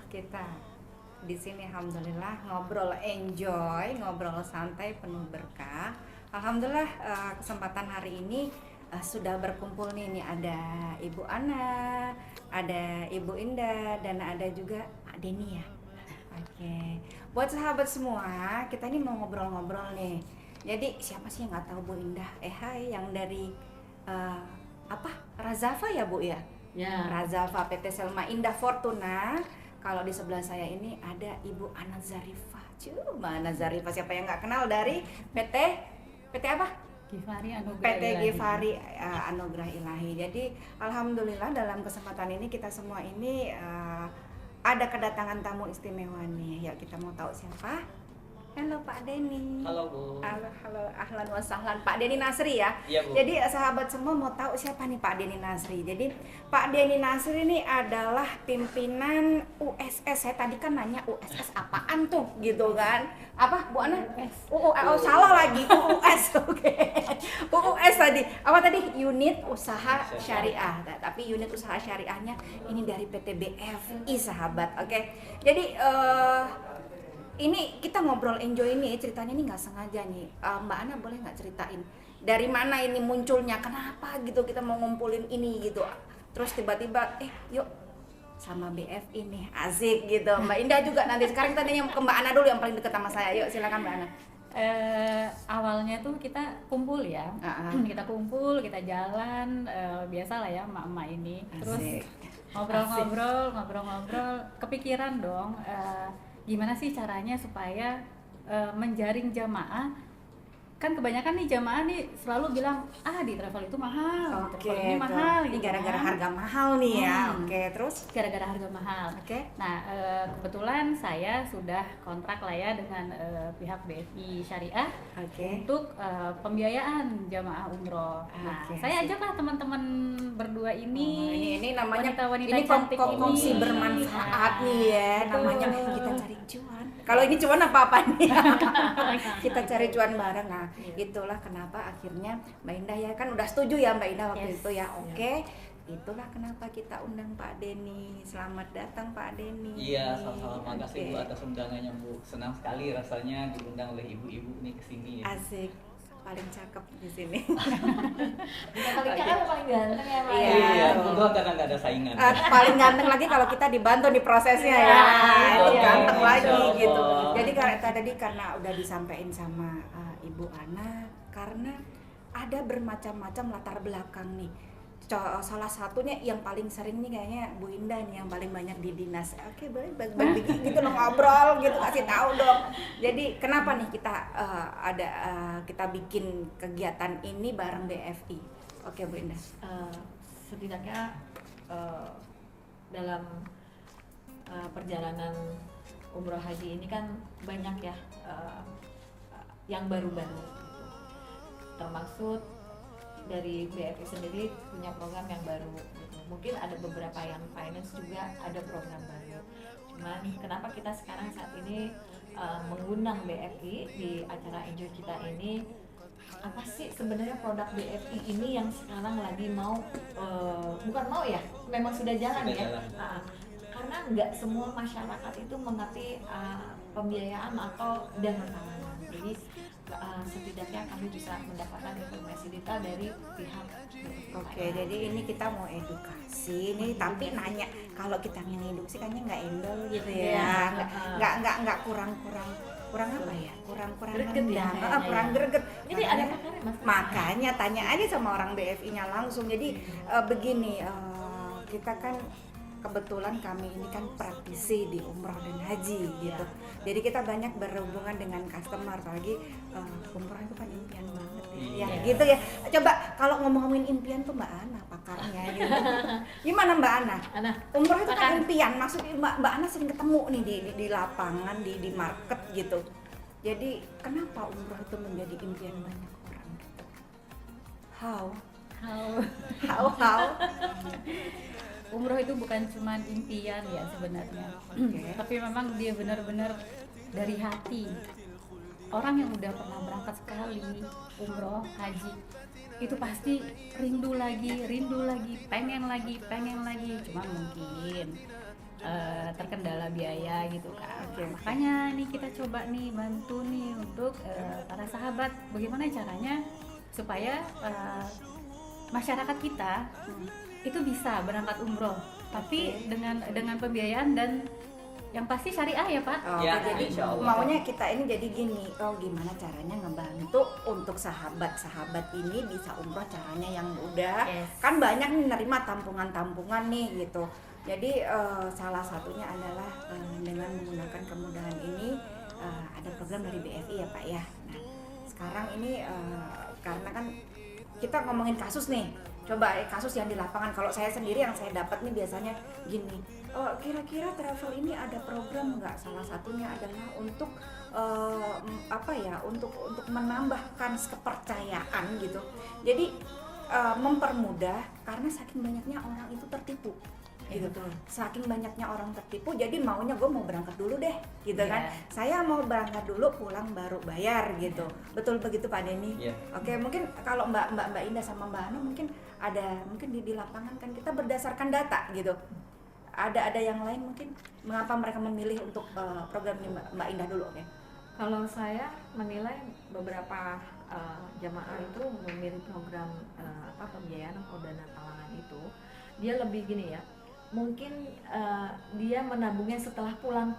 kita di sini alhamdulillah ngobrol enjoy, ngobrol santai penuh berkah. Alhamdulillah kesempatan hari ini sudah berkumpul nih ada Ibu Ana, ada Ibu Indah dan ada juga Pak Denny ya. Oke. Buat sahabat semua, kita ini mau ngobrol-ngobrol nih. Jadi siapa sih yang nggak tahu Bu Indah? Hai yang dari eh, Razafa ya Bu ya? Ya. Razafa PT Selma Indah Fortuna. Kalau di sebelah saya ini ada Ibu Ana Zarifah. Cuma Ana Zarifah siapa yang nggak kenal dari PT apa? Gifari Anugerah PT Ilahi. Gifari Anugerah Ilahi. Jadi alhamdulillah dalam kesempatan ini kita semua ini ada kedatangan tamu istimewa nih. Yuk kita mau tahu siapa? Halo Pak Denny. Halo Bu. Halo, ahlan wa sahlan Pak Denny Nasri ya. Iya Bu. Jadi sahabat semua mau tahu siapa nih Pak Denny Nasri. Jadi Pak Denny Nasri ini adalah pimpinan USS. Saya tadi kan nanya USS apaan tuh gitu kan? Apa Bu Ana? Salah lagi UUS. Oke. UUS tadi. Apa tadi? Unit Usaha Syariah. Nah, tapi unit usaha syariahnya ini dari PT BFI sahabat. Oke. Jadi ini kita ngobrol enjoy ini ceritanya ini nggak sengaja nih. Mbak Ana boleh nggak ceritain dari mana ini munculnya, kenapa gitu kita mau ngumpulin ini gitu, terus tiba-tiba yuk sama BFI nih asik gitu. Mbak Indah juga nanti. Sekarang kita nanya ke Mbak Ana dulu yang paling dekat sama saya. Yuk silakan Mbak Ana. Awalnya tuh kita kumpul ya, kita kumpul, kita jalan, biasa lah ya emak-emak ini. Terus ngobrol-ngobrol, kepikiran dong. Gimana sih caranya supaya menjaring jamaah? Kan kebanyakan nih jamaah nih selalu bilang di travel itu mahal, travel ini mahal. Ini gara-gara harga mahal nih ya. Oke, terus gara-gara harga mahal. Oke. Nah, kebetulan saya sudah kontrak lah ya dengan pihak BFI Syariah untuk pembiayaan jamaah umroh. Nah, saya ajaklah teman-teman berdua ini. Ini namanya wanita-wanita ini cantik kongsi ini. bermanfaat nih ya. Betul. Namanya kita cari cuan. Kalau ini cuan apa nih? Kita cari cuan bareng. Nah, itulah kenapa akhirnya Mbak Indah ya kan udah setuju ya Mbak Indah waktu itu ya. Oke. Itulah kenapa kita undang Pak Denny. Selamat datang Pak Denny. Iya, sama-sama. Makasih Bu atas undangannya Bu. Senang sekali rasanya diundang oleh ibu-ibu nih ke sini ya. Asik. Paling cakep di sini. Paling cakep paling ganteng ya Mbak. Iya, enggak karena nggak ada saingan. Paling ganteng lagi kalau kita dibantu di prosesnya ya. Itu ganteng lagi gitu. Jadi karena udah disampaikan sama Ibu Ana, karena ada bermacam-macam latar belakang nih. Salah satunya yang paling sering nih kayaknya Bu Indah nih yang paling banyak di dinas. Oke, boleh bagi gitu loh ngobrol gitu, kasih tahu dong. Jadi kenapa nih kita kita bikin kegiatan ini bareng BFI? Oke Bu Indah. Setidaknya dalam perjalanan umroh haji ini kan banyak ya yang baru-baru gitu. Termaksud dari BFI sendiri punya program yang baru gitu. Mungkin ada beberapa yang finance juga ada program baru. Cuman kenapa kita sekarang saat ini mengundang BFI di acara Enjoy kita ini, apa sih sebenarnya produk BFI ini yang sekarang lagi bukan mau ya, memang sudah jalan ya. Karena nggak semua masyarakat itu mengerti pembiayaan atau dana talangan. Jadi setidaknya kami bisa mendapatkan informasi detail dari pihak. Oke, jadi ini kita mau edukasi nih, tapi nanya kalau kita ngedukasi kayaknya nggak endol gitu ya, nggak kurang apa ya, kurang nendang, kurang greget. Ini ada pakarnya Mas. Makanya tanya aja sama orang BFI-nya langsung. Jadi begini, kita kan kebetulan kami ini kan praktisi di umroh dan haji gitu. Jadi kita banyak berhubungan dengan customer, apalagi umroh itu kan impian banget ya. Gitu ya. Coba kalau ngomongin impian tuh Mbak Ana pakarnya gitu. Gimana Mbak Ana? Umroh itu kan impian, maksudnya Mbak Ana sering ketemu nih di lapangan, di market gitu. Jadi kenapa umroh itu menjadi impian banyak orang gitu? How? Umroh itu bukan cuma impian ya sebenarnya, tapi memang dia benar-benar dari hati. Orang yang udah pernah berangkat sekali umroh haji itu pasti rindu lagi, pengen lagi. Cuma mungkin terkendala biaya gitu kan. Oke. Makanya nih kita coba nih bantu nih untuk para sahabat bagaimana caranya supaya masyarakat kita itu bisa berangkat umroh, tapi dengan pembiayaan dan yang pasti syariah ya Pak. Oh, Ya, jadi insya Allah. maunya kita ini jadi gini, gimana caranya ngebantu untuk sahabat-sahabat ini bisa umroh caranya yang mudah. Yes. Kan banyak nih nerima tampungan-tampungan nih gitu. Jadi salah satunya adalah dengan menggunakan kemudahan ini ada program dari BFI ya Pak ya. Nah sekarang ini karena kan kita ngomongin kasus nih, coba kasus yang di lapangan. Kalau saya sendiri yang saya dapat nih biasanya gini, kira-kira travel ini ada program nggak? Salah satunya adalah untuk untuk menambahkan kepercayaan gitu. Jadi mempermudah karena saking banyaknya orang itu tertipu. Gitu. Saking banyaknya orang tertipu, jadi maunya gue mau berangkat dulu deh, gitu kan? Saya mau berangkat dulu, pulang baru bayar, gitu. Betul begitu Pak Denny? Yeah. Oke, mungkin kalau Mbak Indah sama Mbak Ana mungkin di lapangan kan kita berdasarkan data, gitu. Ada yang lain mungkin mengapa mereka memilih untuk program ini Mbak Indah dulu, oke? Kalau saya menilai beberapa jamaah itu memilih program pembiayaan atau dana talangan itu, dia lebih gini ya, mungkin dia menabungnya setelah pulang.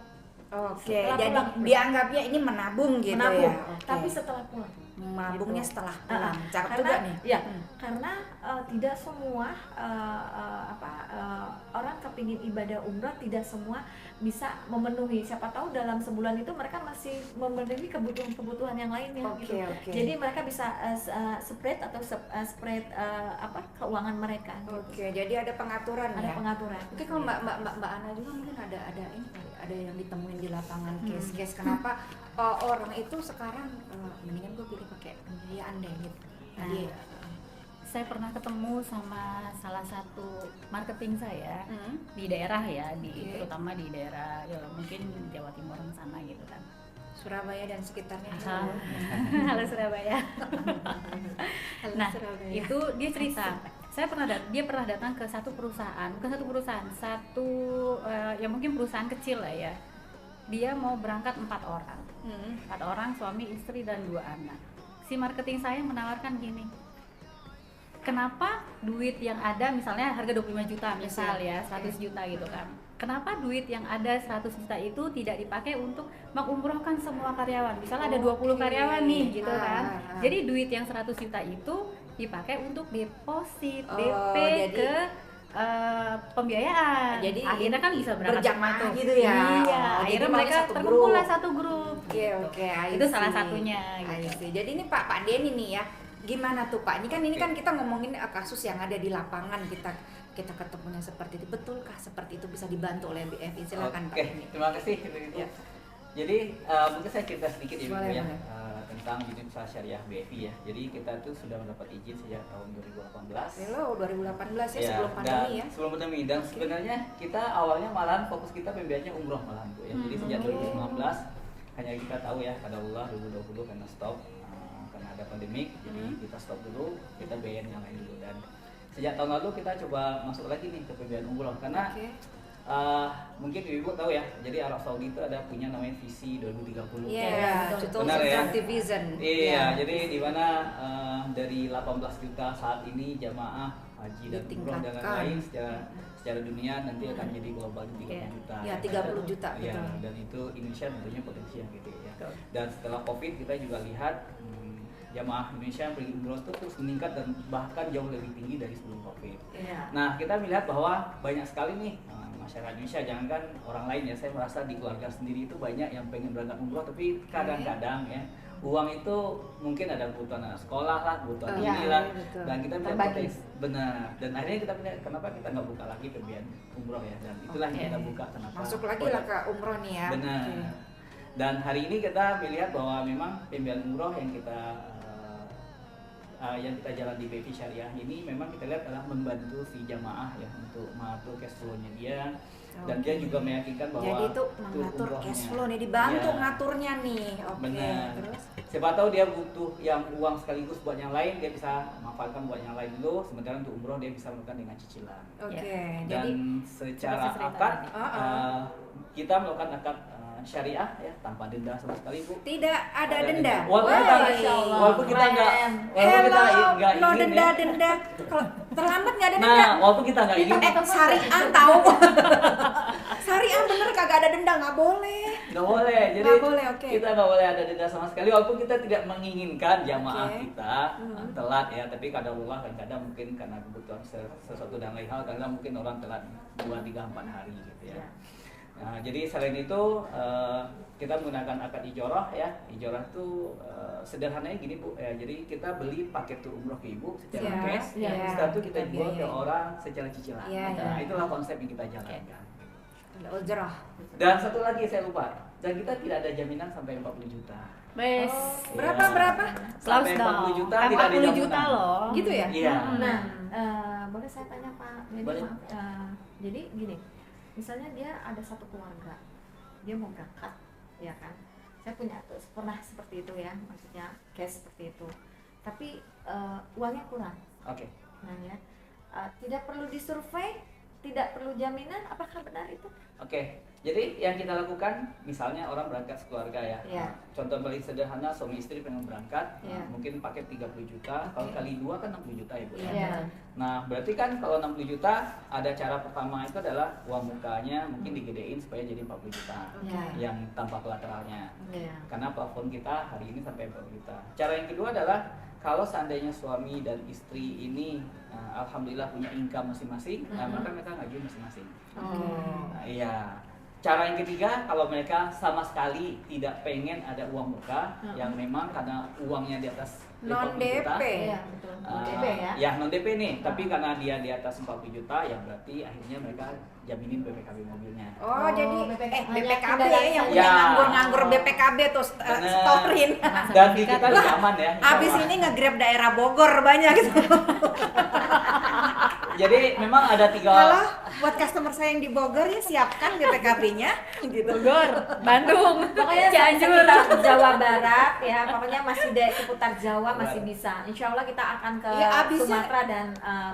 Oke, Setelah jadi pulang. dianggapnya ini menabung gitu Menabung, ya. Oke. tapi setelah pulang. Menabungnya Gitu. setelah pulang. Cakep Karena juga nih. ya, karena tidak semua orang kepingin ibadah umrah, tidak semua bisa memenuhi. Siapa tahu dalam sebulan itu mereka masih memenuhi kebutuhan yang lainnya. Oke, gitu. oke. Jadi mereka bisa spread atau spread keuangan mereka. Oke, jadi ada pengaturan Ada ya. pengaturan. Oke, kalau Mbak Ana juga mungkin ada ini kali, ada yang ditemuin di lapangan case kenapa orang itu sekarang mendingan gue pilih pakai pembiayaan deh gitu. Jadi Saya pernah ketemu sama salah satu marketing saya di daerah ya, Oke. terutama di daerah ya, mungkin Jawa Timur sana gitu kan. Surabaya dan sekitarnya. Halo Surabaya. Halo Nah, Surabaya. itu dia cerita. Dia pernah datang ke satu perusahaan, ya mungkin perusahaan kecil lah ya. Dia mau berangkat 4 orang. 4 orang, suami, istri dan 2 anak. Si marketing saya menawarkan gini. Kenapa duit yang ada misalnya harga 25 juta misal ya, 100 juta gitu kan. Kenapa duit yang ada 100 juta itu tidak dipakai untuk mengumrohkan semua karyawan? Misalnya ada 20 karyawan nih gitu kan. Jadi duit yang 100 juta itu dipakai untuk deposit, DP jadi ke pembiayaan. Jadi akhirnya kan bisa berangkat berjamaah semua tuh. gitu ya. Iya, Oh, jadi akhirnya maunya mereka satu terkumpul grup. lah satu grup. Oke, I Itu see. salah satunya I gitu. see. Jadi ini Pak Denny nih ya, gimana tuh Pak? Ini kan kita ngomongin kasus yang ada di lapangan, kita ketemunya seperti itu. Betulkah seperti itu bisa dibantu oleh BFI? Silakan Pak Oke, Denny. terima kasih Ibu. Ya. Jadi mungkin saya cerita sedikit ya Ibu Boleh, ya boleh. tentang unit usaha syariah BFI ya. Jadi kita tuh sudah mendapat izin sejak tahun 2018. Hello, 2018 ya, Ya, sebelum pandemi ya. Sebelum pandemi, dan sebenarnya kita awalnya malahan fokus kita pembiayaannya umroh malahan Bu ya. Jadi sejak 2019 hanya kita tahu ya, pada Allah 2020 karena stop karena ada pandemik, jadi kita stop dulu, kita biayain yang lain dulu. Dan sejak tahun lalu kita coba masuk lagi nih ke pembiayaan umroh karena Oke. mungkin Ibu tahu ya, jadi Arab Saudi itu ada punya namanya visi 2030. Iya, betul. Benar ya? Vision. Iya, jadi di mana dari 18 juta saat ini jamaah haji dan umroh dan Ditingkatkan. lain-lain secara dunia nanti akan menjadi global 30 juta. Ya, 30 juta, Ya, betul. dan itu Indonesia tentunya potensi yang gede ya. Dan setelah Covid kita juga lihat jamaah Indonesia yang pergi umroh itu terus meningkat dan bahkan jauh lebih tinggi dari sebelum Covid. Iya. Nah, kita melihat bahwa banyak sekali nih masyarakat Indonesia, jangankan orang lain ya, saya merasa di keluarga sendiri itu banyak yang pengen berangkat umroh, tapi kadang-kadang ya uang itu mungkin ada kebutuhan anak sekolah lah, kebutuhan Iya, inilah, betul. dan kita melihat Terbagi. potensi benar. Dan akhirnya kita melihat kenapa kita nggak buka lagi pembiayaan umroh ya, dan itulah yang kita buka kenapa. Masuk lagi lah ke umroh nih ya. Benar. Oke. Dan hari ini kita melihat bahwa memang pembiayaan umroh yang kita jalan di BFI Syariah ini memang kita lihat adalah membantu si jamaah ya untuk mengatur cash flow-nya dia, dan dia juga meyakinkan bahwa Jadi itu mengatur umrohnya. cash flow nih, dibantu Ya. ngaturnya nih. Oke, Benar. terus Siapa tahu dia butuh yang uang sekaligus buat yang lain, dia bisa manfaatkan buat yang lain dulu. Sementara untuk umroh dia bisa melakukan dengan cicilan. Oke, Dan jadi secara seperti cerita akad tadi. kita melakukan akad syariah ya tanpa denda sama sekali Bu. tidak ada denda. Walaupun Wah, kita, Masya Allah. walaupun kita nggak, Keren. walaupun kita nggak no ingin denda ya. denda. Kalau terlambat nggak ada denda. Nah, walaupun kita nggak ingin, Syariah tahu. Syariah bener kagak ada denda, nggak boleh. nggak boleh. Jadi Nggak boleh, oke. kita nggak boleh ada denda sama sekali. Walaupun kita tidak menginginkan jamaah Oke. kita telat ya, tapi kadang-kadang kadang mungkin karena kebutuhan sesuatu dan lain hal, kadang mungkin orang telat 2, 3, 4 hari gitu ya. Nah, jadi selain itu kita menggunakan akad ijorah ya. Ijorah itu sederhananya gini Bu, ya, jadi kita beli paket tur umroh ke Ibu secara Iya, cash, iya. setelah itu kita jual ke Biayai. orang secara cicilan. Iya, Nah, iya. itulah konsep yang kita jalankan. Ujrah. Dan satu lagi saya lupa, dan kita tidak ada jaminan sampai 40 juta. Wes. Berapa Iya. berapa? Sampai Close dong. 40 juta tidak ada 40 juta jaminan. loh. Gitu ya? Iya. Nah, boleh saya tanya Pak Dedi, Boleh. maaf. Jadi gini, misalnya dia ada satu keluarga, dia mau berangkat, ya kan? Saya pernah seperti itu ya, maksudnya case seperti itu. Tapi uangnya kurang. Oke. Nah ya, tidak perlu disurvei, tidak perlu jaminan, apakah benar itu? Oke, jadi yang kita lakukan, misalnya orang berangkat sekeluarga ya. Iya. Contoh paling sederhana, suami istri pengen berangkat, Iya. mungkin paket 30 juta, kalau Oke. kali 2 kan 60 juta ya Bu ya. Iya. Nah, berarti kan kalau 60 juta, ada cara pertama itu adalah uang mukanya mungkin digedein supaya jadi 40 juta. Iya. Yang tanpa kolateralnya. Iya. Karena plafon kita hari ini sampai 40 juta. Cara yang kedua adalah kalau seandainya suami dan istri ini alhamdulillah punya income masing-masing, nah maka mereka ngajuin masing-masing. Oh. Nah, iya. Cara yang ketiga, kalau mereka sama sekali tidak pengen ada uang muka, yang memang karena uangnya di atas 50 Non juta, DP. Iya, betul. ah, DP ya. ya non DP nih, tapi karena dia di atas 40 juta, ya berarti akhirnya mereka jaminin BPKB mobilnya. Oh, Oh, jadi BPKB BPKB kendaraan yang saja. punya Ya. nganggur-nganggur BPKB tuh Bener. storin. Dan di kita lebih aman ya. insya Abis Allah. ini nge-grab daerah Bogor banyak gitu. Jadi memang ada 3 Halo, buat customer saya yang di Bogor ya siapkan BPKB-nya gitu. Bogor, Bandung, Pokoknya Cianjur. sekitar Jawa Barat ya, pokoknya masih di seputar Jawa masih Barat. bisa. Insya Allah kita akan ke Ya, abisnya- Sumatera dan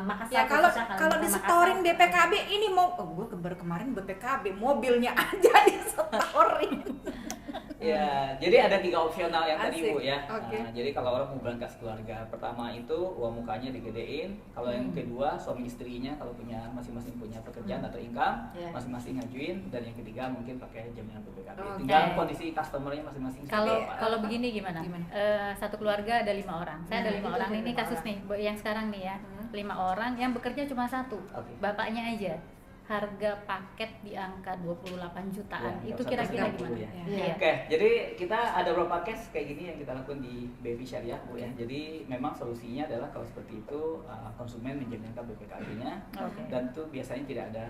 Makassar. Ya kalau khususnya kalau Kalimantan disetorin Makassar. BPKB ini mau gue baru kemarin BPKB mobilnya aja disetorin. Ya, jadi ada 3 opsional yang tadi Asik. Bu ya. Oke. Nah, jadi kalau orang mau berangkat keluarga, pertama itu uang mukanya digedein. Kalau yang kedua suami istrinya kalau punya masing-masing punya pekerjaan atau income, Iya. masing-masing ngajuin. Dan yang ketiga mungkin pakai jaminan BPKB. Oke. Tinggal kondisi customernya masing-masing. Kalau seperti apa. kalau begini gimana? Gimana? Satu keluarga ada 5 orang. Saya ada Nah, 5 itu orang. ada Ini 5 kasus orang. nih, yang sekarang nih ya. 5 orang yang bekerja cuma satu. Oke. Bapaknya aja. Harga paket di angka 28 jutaan. Ya, Itu satu kira-kira sepuluh gimana? ya. Iya. Oke, jadi kita ada beberapa case kayak gini yang kita lakukan di Baby Syariah Bu ya. Jadi memang solusinya adalah kalau seperti itu konsumen menjaminkan BPKB-nya Oke. dan itu biasanya tidak ada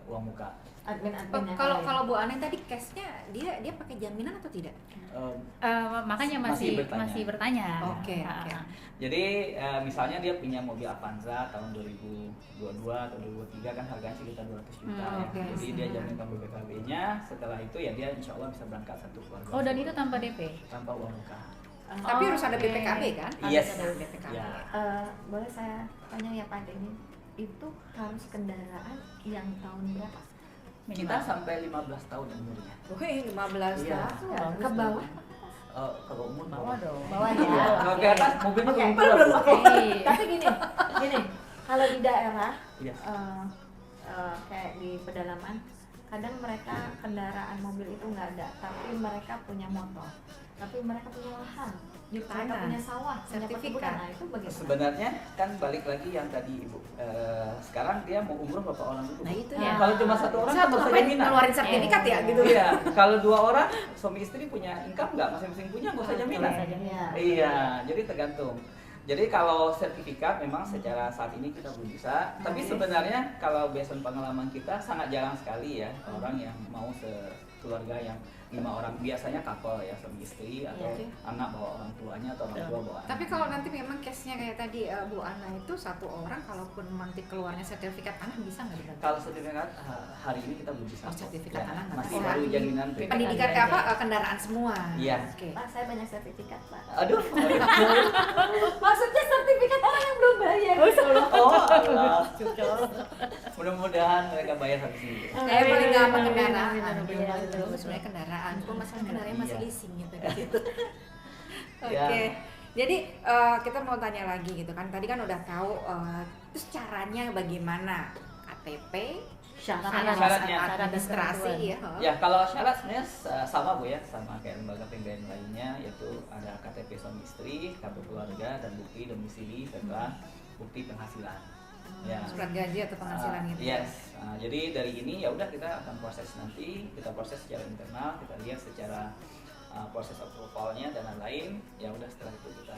uang muka. Admin-adminnya Kalau ya. kalau Bu Anin tadi case-nya dia pakai jaminan atau tidak? Makanya Masih masih bertanya. bertanya. Oke, Ah, oke. ah. Jadi misalnya dia punya mobil Avanza tahun 2022 atau 2023 kan harganya sekitar 200 juta ya. Oke. Jadi dia jaminkan BPKB-nya, setelah itu ya dia insya Allah bisa berangkat satu keluarga. Oh, dan itu tanpa DP. tanpa uang muka. Tapi harus ada oke. BPKB kan? Yes. Harus ada BPKB. Ya. Boleh saya tanya ya Pak Denny, itu harus kendaraan yang tahun berapa? Kita sampai 15 tahun umurnya. Wih, 15 Iya. tahun. Ke bawah? Kalau umur Bawah dong. Bawah ya. Iya. Kalau ke atas mobilnya Oke. belum tua, Bu. Oke. Tapi gini, kalau di daerah Iya. kayak di pedalaman, kadang mereka kendaraan mobil itu nggak ada, tapi mereka punya motor, tapi mereka punya lahan, mereka Tanah. punya sawah, punya Sertifikat. perkebunan. Nah, itu bagaimana? Sebenarnya kan balik lagi yang tadi Ibu. Sekarang dia mau umroh berapa orang dulu? Nah, itu ya. Kalau cuma satu orang Saya kan bisa ngapain jaminan. ngeluarin sertifikat ya gitu. Iya, kalau 2 orang suami istri punya income nggak, masing-masing punya nggak usah jaminan. Nggak usah jaminan. Iya, jadi tergantung. Jadi kalau sertifikat memang secara saat ini kita belum bisa, tapi sebenarnya kalau based on pengalaman kita sangat jarang sekali ya orang yang mau keluarga yang 5 orang, biasanya couple ya, suami istri atau Iya. anak bawa orang tuanya atau orang tua bawa anak. Tapi kalau nanti memang case-nya kayak tadi Bu Ana itu satu orang, kalaupun nanti keluarnya sertifikat tanah bisa nggak dibantu? Kalau sertifikat hari ini kita belum bisa. Oh, sertifikat tanah nggak masih bisa. baru jaminan Pendidikan Iya, apa iya. kendaraan semua. Iya. Oke. Pak, saya banyak sertifikat, Pak. Aduh. Maksudnya sertifikat orang yang belum bayar. Oh, Allah. Mudah-mudahan mereka bayar habis ini. Saya paling gampang Amin, kendaraan. amin, amin, Belum amin. belum sebenarnya kendaraan. Cuma masalah kendaraannya masih Iya. leasing gitu di situ. Oke. Ya. Jadi kita mau tanya lagi gitu kan. Tadi kan udah tahu terus caranya bagaimana? KTP, Syaratnya. administrasi ya. Ya, kalau syarat sebenarnya sama Bu ya, sama kayak lembaga pembiayaan lainnya, yaitu ada KTP suami istri, kartu keluarga, dan bukti domisili serta bukti penghasilan. Ya. Surat gaji atau penghasilan gitu. Yes. Jadi dari ini ya udah kita akan proses nanti, kita proses secara internal, kita lihat secara proses approvalnya dan lain-lain. Ya udah setelah itu kita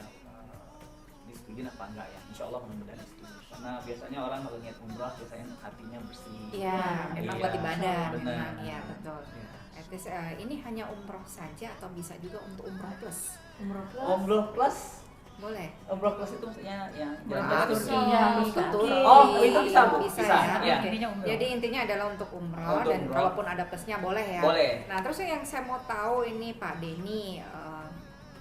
disetujui apa enggak ya. Insya Allah mudah-mudahan disetujui. Karena biasanya orang kalau niat umrah biasanya hatinya bersih. Iya, memang Iya, buat ibadah, benar. memang iya betul. Iya. At least, ini hanya umroh saja atau bisa juga untuk umroh plus? Umroh plus. Umroh plus, Boleh. umroh plus itu maksudnya yang Harus Harus Turki, harus Turki. ke Turki. Oh, itu bisa, Bu. Bisa, Bisa, ya. iya. Oke. Intinya umroh. Jadi intinya adalah untuk umroh Untuk dan umroh. kalaupun ada plusnya boleh ya. Boleh. Nah terus yang saya mau tahu ini Pak Denny,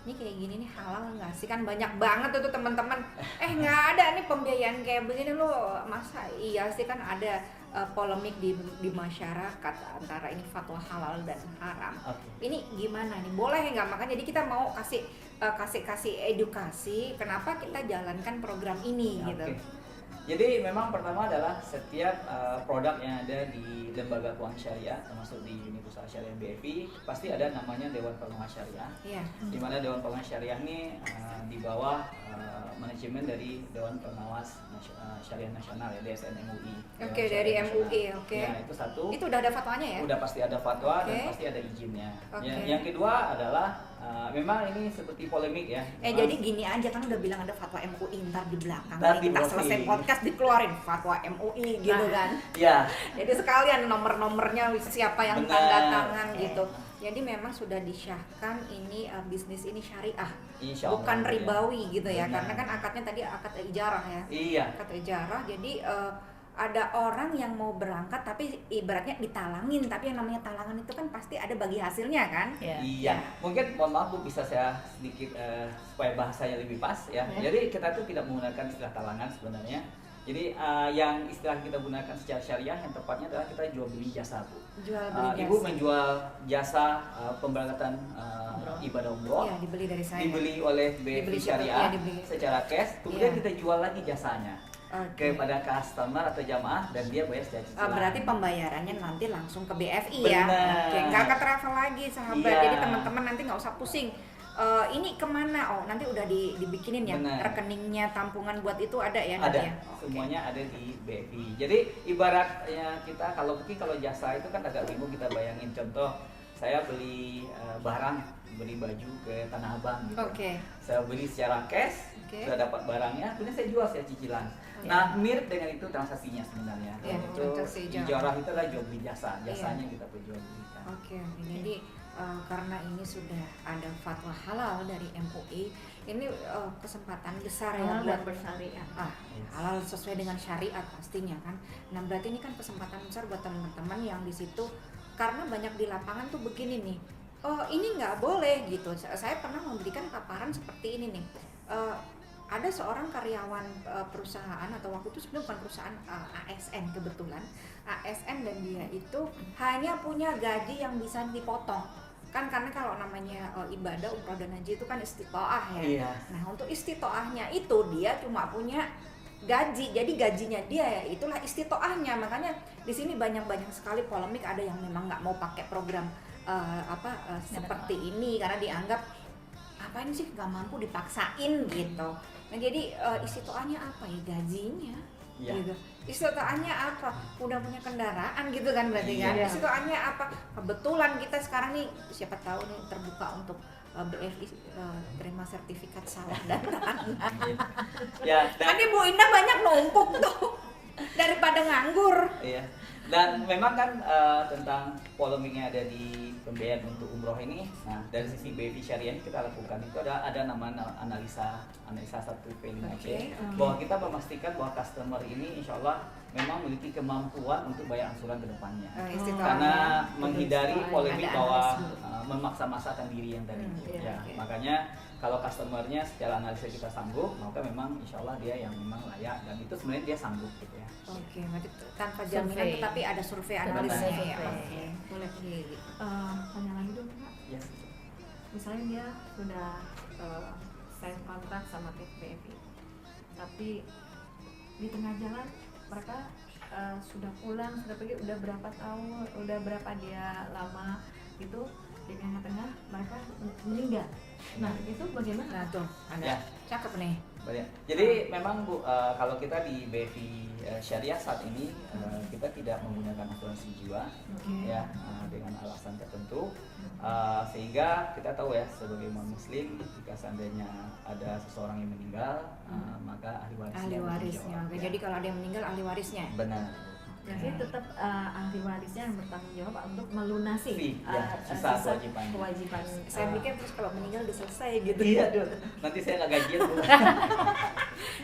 ini kayak gini nih halal nggak sih? Kan banyak banget tuh teman-teman. Nggak ada nih pembiayaan kayak begini loh. Masa iya sih, kan ada polemik di masyarakat antara ini fatwa halal dan haram. Oke. Ini gimana nih? Boleh nggak? Makanya jadi kita mau kasih edukasi kenapa kita jalankan program ini gitu. Oke. Jadi memang pertama adalah setiap produk yang ada di lembaga keuangan syariah, termasuk di Unit Usaha Syariah BFI, pasti ada namanya Dewan Pengawas Syariah. Iya. Di mana Dewan Pengawas Syariah ini di bawah manajemen dari Dewan Pengawas Syariah Nasional ya, DSN MUI. Oke, Dewan dari Syariah Nasional. MUI, oke. Ya, itu satu. Itu udah ada fatwanya ya? Udah pasti ada fatwa Oke. dan pasti ada izinnya. Oke. Yang kedua adalah memang ini seperti polemik ya. Memang- Jadi gini aja, kan udah bilang ada fatwa MUI, ntar di belakang Ntar nih di kita browsing. selesai podcast dikeluarin fatwa MUI gitu kan. Ya. Jadi sekalian nomor-nomornya siapa yang Benar. tanda tangan gitu. Jadi memang sudah disyahkan ini bisnis ini syariah, Insya Allah, bukan ya. ribawi gitu ya. Benar. Karena kan akadnya tadi akad ijarah ya. Iya. Akad ijarah. Jadi ada orang yang mau berangkat tapi ibaratnya ditalangin, tapi yang namanya talangan itu kan pasti ada bagi hasilnya kan. Ya. Iya, mungkin mohon maaf Bu, bisa saya sedikit supaya bahasanya lebih pas ya. Jadi kita tuh tidak menggunakan istilah talangan sebenarnya. Jadi yang istilah kita gunakan secara syariah yang tepatnya adalah kita jual beli jasa Bu. Jual beli jasa. Ibu menjual jasa pemberangkatan ibadah umroh, Iya, dibeli dari saya. dibeli oleh Dibeli BFI siapa? Syariah Iya, dibeli. secara cash, kemudian Iya. kita jual lagi jasanya Oke. kepada customer atau jamaah dan dia bayar secara cicilan. Berarti pembayarannya nanti langsung ke BFI ya. Benar. Oke, nggak ke travel lagi sahabat. Iya. Jadi teman-teman nanti nggak usah pusing. Ini kemana? Oh, nanti udah dibikinin ya Benar. rekeningnya, tampungan buat itu ada ya nanti Ada, ya. Oke. semuanya ada di BFI. Jadi ibaratnya kita kalau jasa itu kan agak bingung kita bayangin. Contoh, saya beli barang, beli baju ke Tanah Abang gitu. Oke. Saya beli secara cash, Oke. sudah dapat barangnya, kemudian saya jual secara cicilan. Iya. Nah, mirip dengan itu transaksinya sebenarnya. Iya, itu transaksi ijarah. ijarah itu adalah jual beli jasa, Iya. jasanya kita perjual belikan. Oke, jadi karena ini sudah ada fatwa halal dari MUI, ini kesempatan besar ya Halal buat dan bersyariah. Yes. halal sesuai dengan syariat pastinya kan. Nah berarti ini kan kesempatan besar buat teman-teman yang di situ, karena banyak di lapangan tuh begini nih, oh ini nggak boleh gitu. Saya pernah memberikan paparan seperti ini nih. Ada seorang karyawan perusahaan, atau waktu itu sebenarnya bukan perusahaan, ASN kebetulan, ASN, dan dia itu hanya punya gaji yang bisa dipotong kan, karena kalau namanya ibadah umroh dan haji itu kan istitoah ya. Iya. Nah untuk istitoahnya itu dia cuma punya gaji, jadi gajinya dia ya itulah istitoahnya. Makanya di sini banyak sekali polemik, ada yang memang nggak mau pakai program seperti ini karena dianggap apa ini sih nggak mampu, dipaksain gitu. Nah jadi istitoahnya apa ya, gajinya Iya. gitu. Istitoahnya apa, udah punya kendaraan gitu kan berarti kan. Iya. Istitoahnya apa, kebetulan kita sekarang nih siapa tahu nih terbuka untuk BFI terima sertifikat sawah dan tanah. Ya, Kan Ibu Indah banyak numpuk tuh daripada nganggur. Iya. Dan memang kan tentang polemiknya ada di pembiayaan untuk umroh ini. Nah, dari sisi BFI Syariah kita lakukan itu ada nama analisa 1P5C, bahwa kita memastikan bahwa customer ini insya Allah memang memiliki kemampuan untuk bayar angsuran ke depannya. Karena menghindari polemik bahwa memaksa-maksakan diri yang tadi. Makanya kalau customernya secara analisa kita sanggup, maka memang insya Allah dia yang memang layak, dan itu sebenarnya dia sanggup gitu ya. Oke, berarti tanpa jaminan tetapi ada survei analisnya ya. Oke. Boleh. Tanya lagi dong Kak. Yes. Misalnya dia sudah sign kontrak sama BFI, tapi di tengah jalan mereka sudah pulang, sudah pergi, udah berapa tahun, udah berapa dia lama gitu, di tengah-tengah mereka meninggal. Nah itu bagaimana? Nah tuh, ada Ya. cakep nih. Banyak. Jadi memang Bu, kalau kita di BFI Syariah saat ini kita tidak menggunakan asuransi jiwa, ya, dengan alasan tertentu, sehingga kita tahu ya sebagai umat Muslim, jika seandainya ada seseorang yang meninggal, maka ahli warisnya. Ahli warisnya. Oke, Ya. jadi kalau ada yang meninggal ahli warisnya. Benar. Jadi tetap ahli warisnya yang bertanggung jawab untuk melunasi sisa kewajiban. Saya pikir terus kalau meninggal udah selesai gitu. Iya, nanti saya nggak gajian Bu.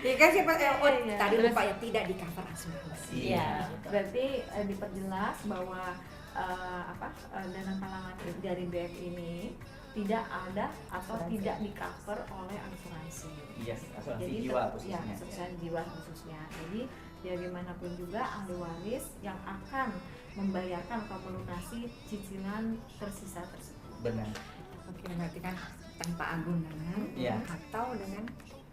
Ya kan siapa Iya. tadi lupa ya, tidak di cover asuransi. Iya, berarti diperjelas bahwa dana talangan dari BF ini tidak ada atau tidak di cover oleh asuransi. Iya, asuransi Jadi jiwa ya, khususnya. asuransi jiwa khususnya. Jadi ya bagaimanapun juga ahli waris yang akan membayarkan atau melunasi cicilan tersisa tersebut. Benar. Oke, berarti kan tanpa agunan Iya. atau dengan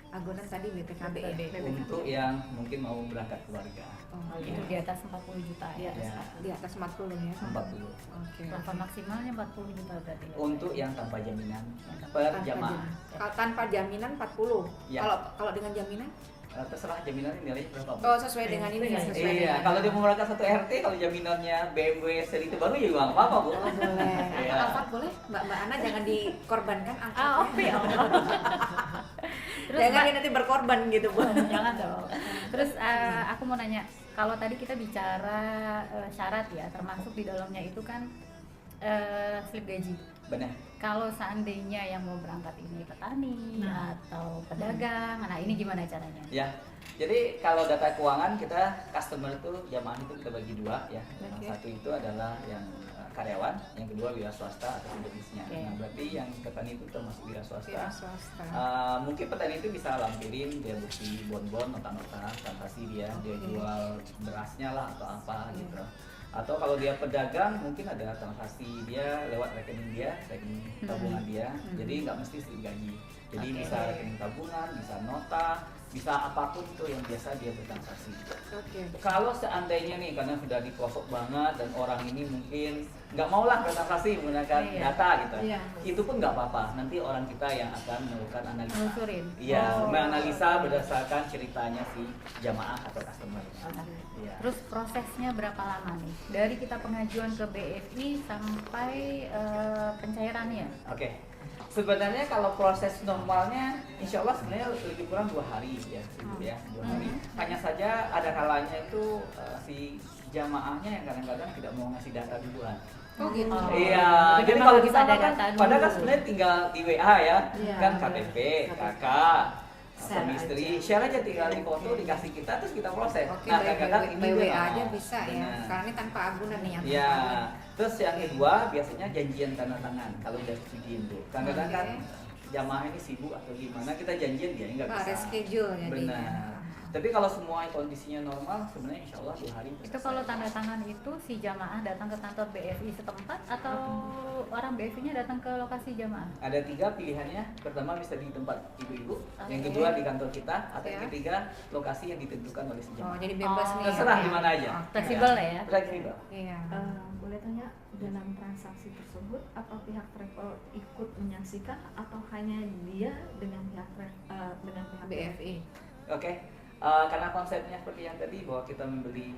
agunan tadi BPKB ya. Untuk yang mungkin mau berangkat keluarga. Oh, Itu di atas 40 juta ya. Iya. di atas 40 ya. 40. Oke. Plafon maksimalnya 40 juta berarti. ya? Untuk yang tanpa jaminan per jamaah. Kalau tanpa jaminan 40. Ya. Kalau dengan jaminan? Terserah jaminannya nilainya berapa Bu? Oh, sesuai dengan ini ya, sesuai Iya, dengan. kalau dia mau berangkat satu RT, kalau jaminannya BMW seri itu baru ya nggak apa-apa Bu. Oh, boleh. Iya. Alphard boleh? Mbak Ana jangan dikorbankan angkatnya. Oh, ya Allah. Terus Jangan Mbak, dia nanti berkorban gitu, Bu. jangan dong. Terus aku mau nanya, kalau tadi kita bicara syarat ya, termasuk di dalamnya itu kan slip gaji. Benar. Kalau seandainya yang mau berangkat ini petani atau pedagang, nah ini gimana caranya? Ya. Jadi kalau data keuangan kita customer itu jamaah itu kita bagi dua ya. Yang satu itu adalah yang karyawan, yang kedua wira swasta atau bisnisnya. Oke. Nah, berarti yang petani itu termasuk wira swasta. Wira swasta. Mungkin petani itu bisa lampirin dia bukti bon-bon, nota-nota, transaksi dia jual berasnya lah atau apa gitu. Atau kalau dia pedagang mungkin ada transaksi dia lewat rekening dia, rekening tabungan dia. Jadi nggak mesti slip gaji. Jadi bisa rekening tabungan, bisa nota, bisa apapun itu yang biasa dia bertransaksi. Oke. Kalau seandainya nih karena sudah dipelosok banget dan orang ini mungkin nggak mau lah bertransaksi menggunakan data gitu, itu pun nggak apa-apa. Nanti orang kita yang akan melakukan analisa. Menelusurin. Iya, menganalisa berdasarkan ceritanya si jamaah atau customer. Iya. Terus prosesnya berapa lama nih? Dari kita pengajuan ke BFI sampai pencairannya? Oke. Sebenarnya kalau proses normalnya, insya Allah sebenarnya lebih kurang 2 hari ya, Ibu ya, 2 hari. Hanya saja ada kalanya itu si jamaahnya yang kadang-kadang tidak mau ngasih data duluan. Oh gitu. Iya, Jadi jadi memang kalau harus kita ada kan, data dulu. padahal kan sebenarnya tinggal di WA ya, Iya. kan KTP, KK, Share suami istri, aja. share aja tinggal di foto dikasih kita terus kita proses. Oke, Nah, by kadang-kadang ini WA dia nggak aja mau. bisa ya. Benar. Karena ini tanpa agunan nih yang Ya, tanpa agunan. terus yang kedua biasanya janjian tanda tangan kalau udah setujuin Bu. Kadang-kadang kan jamaah ini sibuk atau gimana kita janjian dia nggak bisa. Reschedule jadinya. Benar. Tapi kalau semua kondisinya normal, sebenarnya insya Allah 2 hari. Itu kalau tanda tangan itu si jamaah datang ke kantor BFI setempat atau orang BFI-nya datang ke lokasi jamaah? Ada 3 pilihannya. Pertama bisa di tempat ibu-ibu, yang Oke. kedua di kantor kita, atau yang Ya. ketiga lokasi yang ditentukan oleh si Oh, jamaah. jadi bebas nih. Terserah ya. di mana aja. Fleksibel lah ya. Fleksibel. Iya. Boleh tanya, dalam transaksi tersebut apa pihak travel ikut menyaksikan atau hanya dia dengan pihak BFI. Oke. Karena konsepnya seperti yang tadi bahwa kita membeli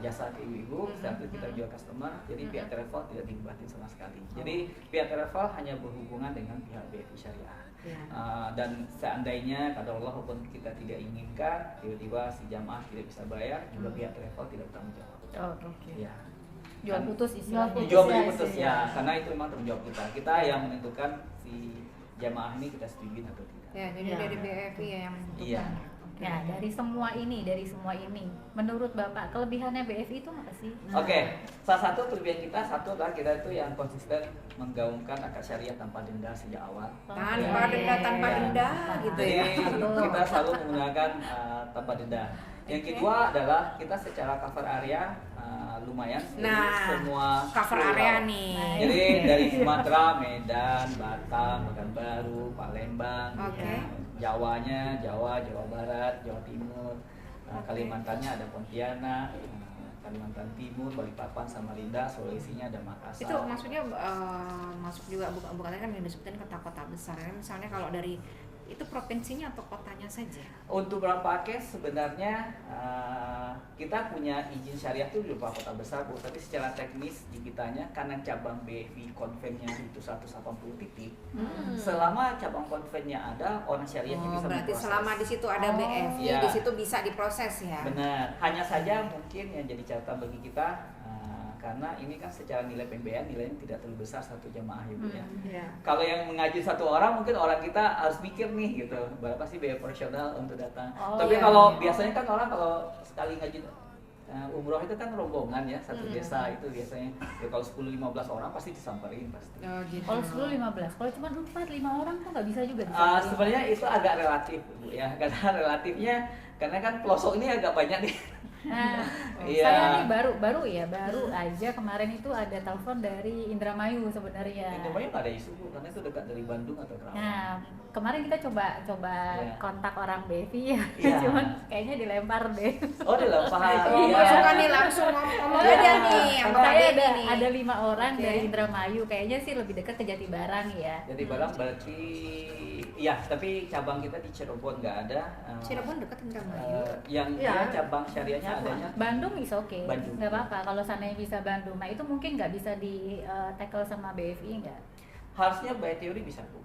jasa ke ibu-ibu, setelah itu kita jual customer, jadi pihak travel tidak dilibatin sama sekali. Jadi pihak travel hanya berhubungan dengan pihak BFI Syariah. Dan seandainya kalau Allah pun kita tidak inginkan, tiba-tiba si jamaah tidak bisa bayar, juga pihak travel tidak bertanggung jawab. Oh, oke. Ya. jual putus istilahnya. Jual beli putus ya, karena itu memang tanggung jawab kita yang menentukan si jamaah ini kita setuju atau tidak. Ya, jadi Ya. dari BFI ya yang menentukan. Iya. Oke. Ya, dari semua ini, menurut Bapak kelebihannya BFI itu apa sih? Oke, salah satu kelebihan kita adalah kita itu yang konsisten menggaungkan akad syariah tanpa denda sejak awal. Tanpa Ya. denda, tanpa Ya. denda gitu Jadi ya. kita selalu menggunakan tanpa denda. Yang Oke. kedua adalah kita secara cover area lumayan. Jadi Nah, semua cover pulau. area nih. Jadi dari Sumatera, Medan, Batam, Pekanbaru, Palembang, Oke. Jawanya, Jawa Barat, Jawa Timur, Kalimantannya ada Pontianak, Kalimantan Timur, Balikpapan, Samarinda, Sulawesinya ada Makassar. Itu maksudnya masuk juga bukan kan yang disebutin kota-kota besar ya. Misalnya kalau dari itu provinsinya atau kotanya saja? Untuk beberapa case sebenarnya kita punya izin syariah itu di beberapa kota besar, Bu. Tapi secara teknis di kitanya karena cabang BFI konvennya itu 180 titik. Selama cabang konvennya ada, orang syariahnya bisa Berarti memproses. selama di situ ada BFI, Iya. di situ bisa diproses ya. Benar. Hanya saja mungkin yang jadi catatan bagi kita karena ini kan secara nilai pembiayaan nilainya tidak terlalu besar satu jamaah Ibu ya. Iya. Kalau yang mengaji satu orang mungkin orang kita harus mikir nih gitu berapa sih biaya operasional untuk datang. Oh, Tapi iya, kalau iya. biasanya kan orang kalau sekali ngaji umroh itu kan rombongan ya satu desa itu biasanya ya, kalau 10-15 orang pasti disamperin pasti. Oh, gitu. Kalau 10-15, kalau cuma 4-5 orang tuh nggak bisa juga. Sebenarnya itu agak relatif Bu ya karena relatifnya karena kan pelosok ini agak banyak nih. Nah, Iya. saya nih baru aja kemarin itu ada telepon dari Indramayu sebenarnya. Itu banyak nggak ada isu Bu karena itu dekat dari Bandung atau Kerawang. Nah, kemarin kita coba Iya. kontak orang BFI ya, Iya. cuman kayaknya dilempar deh. Oh dilempar. Oh, Iya. suka nih langsung ngomong Iya. aja nih sama Pak Saya Denny nih. ada 5 orang Oke. dari Indramayu, kayaknya sih lebih dekat ke Jatibarang ya. Jadi barang berarti ya tapi cabang kita di Cirebon nggak ada. Cirebon dekat Indramayu. Yang Iya. dia cabang syariahnya adanya Bandung is oke, Bandung. nggak apa-apa. Kalau seandainya bisa Bandung, nah itu mungkin nggak bisa di tackle sama BFI nggak? harusnya by teori bisa Bu.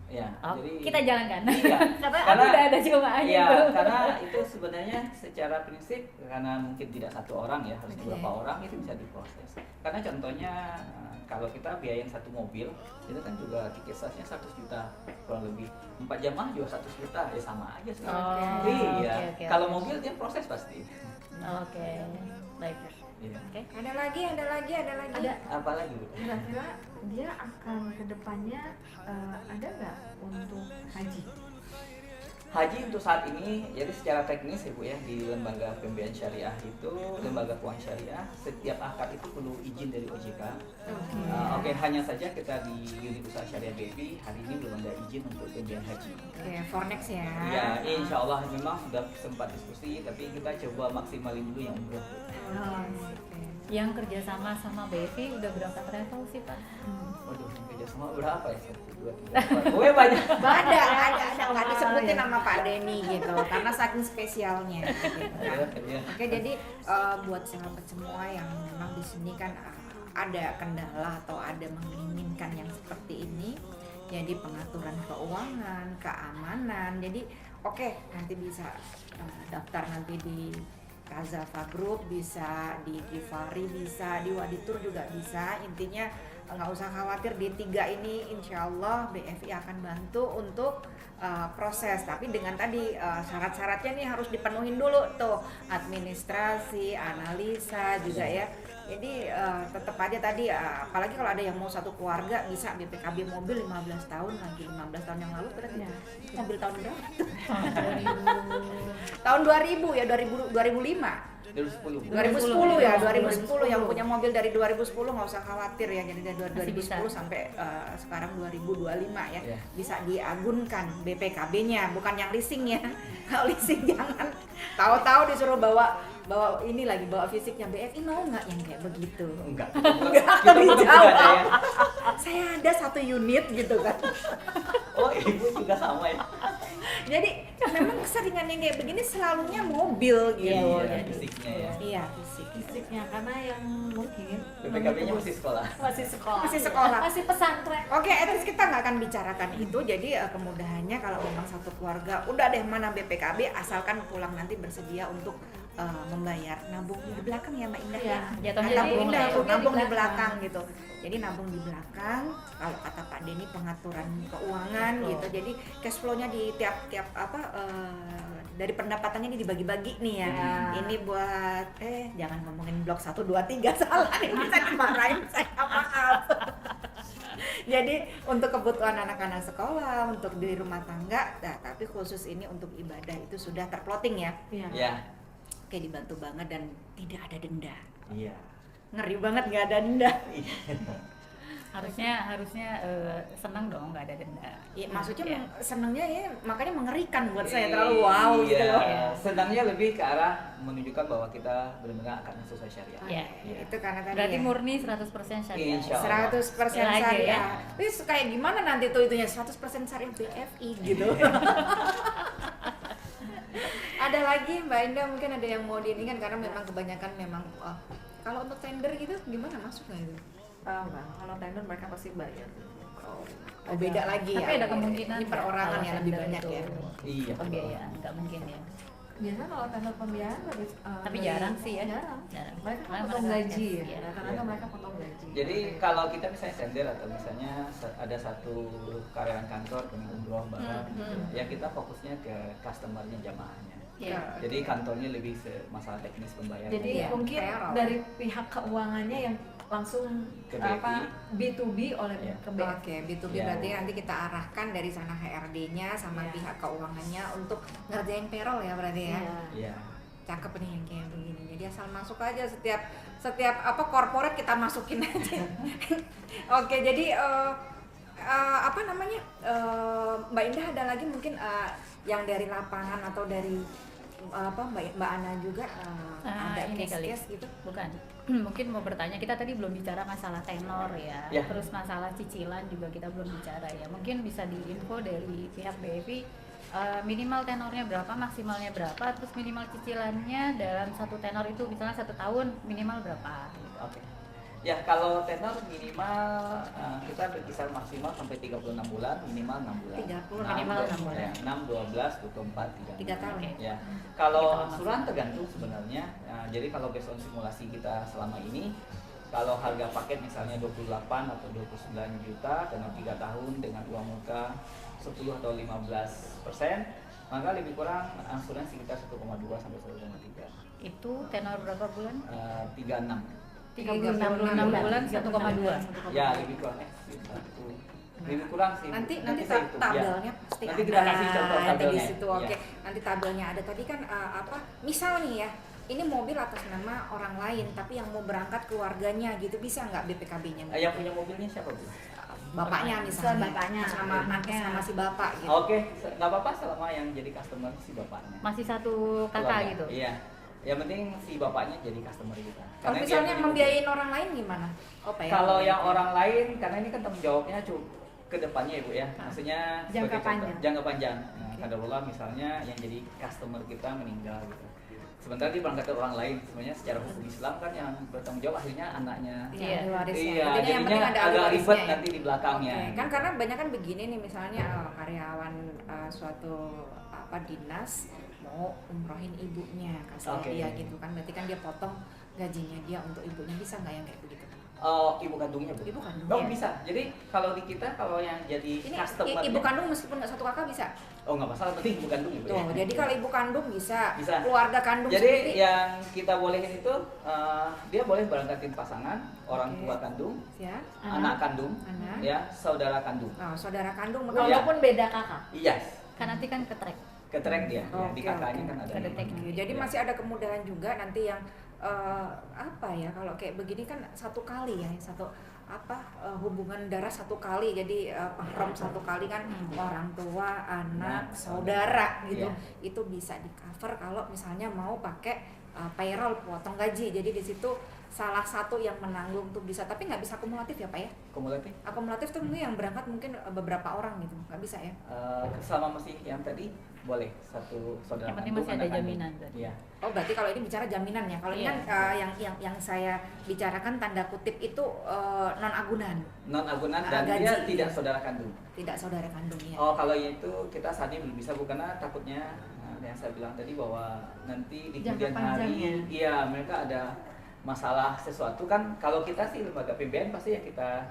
Ya, Oh, jadi kita jalankan. Iya. Karena aku udah ada jemaahnya Iya, tuh. karena itu sebenarnya secara prinsip karena mungkin tidak satu orang ya, harus Oke. beberapa orang itu bisa diproses. Karena contohnya kalau kita biayain satu mobil itu kan juga tiket sasnya 100 juta kurang lebih. 4 jamaah juga 100 juta ya sama aja sih. Oh, Iya. oke. Kalau mobil dia proses pasti. Oke, baik. Iya. Oke. Ada lagi. Ada. Apa lagi Bu? Kira-kira dia akan kedepannya ada nggak untuk haji? Haji untuk saat ini, jadi secara teknis ya Bu ya, di lembaga pembiayaan syariah itu, lembaga keuangan syariah, setiap akad itu perlu izin dari OJK. Oke, hanya saja kita di unit usaha syariah BFI hari ini belum ada izin untuk pembiayaan haji. Oke, for next ya. Ya, insya Allah memang sudah sempat diskusi, tapi kita coba maksimalin dulu yang umroh. Oke. Yang kerjasama sama BFI udah berapa travel sih Pak? Waduh, kerjasama berapa ya? 1, 2, 3, 4. Gue banyak. Ada nggak disebutin nama Pak Denny gitu, karena saking spesialnya. Gitu. Iya, iya. Oke, jadi buat sahabat semua yang memang di sini kan ada kendala atau ada menginginkan yang seperti ini, jadi pengaturan keuangan, keamanan. Jadi oke, nanti bisa daftar nanti di Kazafa Group, bisa di Givari, bisa di Waditur juga bisa. Intinya nggak usah khawatir, di 3 ini insya Allah BFI akan bantu untuk proses, tapi dengan tadi syarat-syaratnya nih harus dipenuhin dulu tuh, administrasi, analisa juga ya. Jadi tetap aja tadi apalagi kalau ada yang mau satu keluarga bisa BPKB mobil 15 tahun lagi, 15 tahun yang lalu berarti Ya. mobil tahun berapa? 2000. Tahun 2000 ya, 2005. 2010. 2010 ya, 2010. 2010 yang punya mobil dari 2010 nggak usah khawatir ya, jadi dari Masih 2010 bisa. sampai sekarang 2025 ya, Iya. bisa diagunkan BPKB-nya, bukan yang leasing ya. Kalau leasing jangan tahu-tahu disuruh bawa ini lagi, bawa fisiknya. BFI mau nggak yang kayak begitu? Enggak. Nggak dijawab. Saya ada 1 unit gitu kan. Oh, ibu juga sama ya. Jadi memang keseringan yang kayak begini selalunya mobil gitu. Iya, Jadi, fisiknya ya. iya, fisik. Fisiknya karena yang mungkin BPKB-nya masih sekolah. masih sekolah. Masih sekolah. Masih pesantren. Oke, at least kita nggak akan bicarakan itu. Jadi kemudahannya kalau memang satu keluarga udah deh mana BPKB, asalkan pulang nanti bersedia untuk membayar, nabung di belakang ya Mbak Indah Iya, ya. jatuhnya Kata Bu nabung Indah lah ya. tuh, nabung di Di belakang belakang. gitu. Jadi nabung di belakang, kalau kata Pak Denny pengaturan keuangan Betul. gitu. Jadi cash flow-nya di tiap dari pendapatannya ini dibagi-bagi nih ya. Ya. Ini buat jangan ngomongin blok 1 2 3 salah ini bisa dimarahin saya maaf. Jadi untuk kebutuhan anak-anak sekolah, untuk di rumah tangga, nah, tapi khusus ini untuk ibadah itu sudah terplotting ya. Iya. Ya. Oke, dibantu banget dan tidak ada denda. Iya. Ngeri banget nggak ada denda. Harusnya senang dong nggak ada denda. Ya, maksudnya Iya. senengnya ya makanya mengerikan buat saya, terlalu wow gitu Iya. loh. Senangnya lebih ke arah menunjukkan bahwa kita benar-benar akan sesuai syariah. Iya. Iya. Itu karena tadi Berarti ya, murni 100% syariah. Insya Allah. 100% Lagi syariah. ya. Terus kayak gimana nanti tuh itunya 100% syariah BFI gitu. Ada lagi Mbak Indah mungkin ada yang mau diinginkan karena memang kebanyakan memang kalau untuk tender gitu gimana masuk nggak itu? Enggak, kalau tender mereka pasti bayar. Oh beda lagi Tapi ya. ada kemungkinan ini perorangan kalau ya lebih tender banyak itu ya. Iya. Pembiayaan nggak mungkin ya. Biasanya kalau tender pembiayaan Tapi jarang sih ya. Jarang. Jarang. Mereka kan Karena potong mereka gaji cash, ya. ya. Rata-rata Iya. mereka potong gaji. Jadi kalau kita misalnya tender atau misalnya ada satu karyawan kantor pengen umroh bareng, ya kita fokusnya ke customernya, jamaahnya. Iya. Jadi kantornya lebih masalah teknis pembayaran. Jadi Iya, mungkin payroll. dari pihak keuangannya yang langsung Ke B2B oleh Iya. ke BFI. Oke, B2B Ya. berarti nanti kita arahkan dari sana HRD-nya sama Ya. pihak keuangannya untuk ngerjain payroll ya berarti ya. Iya. Iya. Cakep nih yang kayak begini. Jadi asal masuk aja setiap corporate kita masukin aja. Oke, jadi apa namanya? Mbak Indah ada lagi mungkin yang dari lapangan atau dari Mbak Ana juga ada Ini kali. case-case gitu. Bukan. Mungkin mau bertanya, kita tadi belum bicara masalah tenor ya. Ya. Terus masalah cicilan juga kita belum bicara ya. Mungkin bisa diinfo dari pihak BFI minimal tenornya berapa, maksimalnya berapa, terus minimal cicilannya dalam satu tenor itu misalnya 1 tahun minimal berapa gitu. Oke. Ya kalau tenor minimal kita berkisar maksimal sampai 36 bulan, minimal 6 bulan. 30 minimal 6 bulan. Ya, 6, 12, 24, 3 tahun. Oke. Ya. Kalau Kita angsuran tergantung sebenarnya. Jadi kalau based on simulasi kita selama ini, kalau harga paket misalnya 28 atau 29 juta dengan 3 tahun dengan uang muka 10 atau 15%, maka lebih kurang angsuran sekitar 1,2 sampai 1,3. Itu tenor berapa bulan? 36. 36 bulan 1,2. Ya lebih kurang lebih kurang sih. Nanti saya hitung, ya. tabelnya pasti Nanti ada. kita kasih contoh Ada di tabelnya. situ. Ya. Oke. Nanti tabelnya ada. Tadi kan misal nih ya, ini mobil atas nama orang lain tapi yang mau berangkat keluarganya gitu, bisa nggak BPKB-nya? Yang punya mobilnya siapa Bu? Bapaknya misalnya. Bapaknya. Sama anaknya sama si bapak gitu. Oke, nggak apa-apa selama yang jadi customer si bapaknya. Masih satu kakak Keluarga. gitu. Iya. Yang penting si bapaknya jadi customer kita. Kalau Karena dia misalnya punya membiayain orang lain gimana? mobil. Kalau yang orang lain, karena ini kan tanggung jawabnya ke depannya ya Bu ya. Maksudnya Jangka sebagai contoh, panjang. Jangka panjang. Nah, kadarullah misalnya yang jadi customer kita meninggal gitu. Sementara dia berangkat ke orang lain, sebenarnya secara hukum Islam kan yang bertanggung jawab akhirnya anaknya. Iya. ahli warisnya. Iya, Intinya yang jadinya penting ada ahli agak warisnya ribet ya. nanti di belakangnya. Oke, kan karena banyak kan begini nih misalnya karyawan suatu dinas mau umrohin ibunya kasih Oke. dia gitu kan, berarti kan dia potong gajinya dia untuk ibunya, bisa nggak yang kayak begitu? Oh, ibu kandungnya Bu? Ibu kandung. Oh bisa. Jadi kalau di kita kalau yang jadi Ini customer ibu kandung meskipun nggak satu kakak bisa. Oh nggak masalah, penting ibu kandung Ibu Tuh, ya. jadi kalau ibu kandung bisa, Bisa. keluarga kandung Jadi sendiri. yang kita bolehin itu dia boleh berangkatin pasangan, orang Oke. tua kandung, Ya, anak kandung, anak. ya saudara kandung. Oh, saudara kandung Iya. Walaupun beda kakak. Iya, Kan nanti kan ke track. ke track dia. Ya, di Oke, kakaknya oke. kan ada. Ada yang- teknik. Oke, jadi Ya. masih ada kemudahan juga nanti yang apa ya, kalau kayak begini kan satu kali ya, hubungan darah satu kali, jadi mahram satu kali kan, orang tua, anak, saudara gitu, Iya. itu bisa di cover kalau misalnya mau pakai payroll potong gaji, jadi di situ salah satu yang menanggung tuh bisa, tapi nggak bisa kumulatif ya Pak ya? Kumulatif. Akumulatif tuh mungkin yang berangkat mungkin beberapa orang gitu, nggak bisa ya? Selama masih yang tadi boleh satu saudara Yang penting kandung, masih ada anak kandung. jaminan berarti. Iya. Oh berarti kalau ini bicara jaminan ya, kalau ini Iya. kan yang saya bicarakan tanda kutip itu non agunan, Non agunan dan gaji. dia tidak saudara kandung. tidak saudara kandung ya. Oh kalau itu kita saat ini belum bisa Bu, karena takutnya yang saya bilang tadi bahwa nanti di Jangka kemudian hari, panjangnya. iya mereka ada masalah sesuatu kan. Kalau kita sih lembaga PBN pasti yang kita,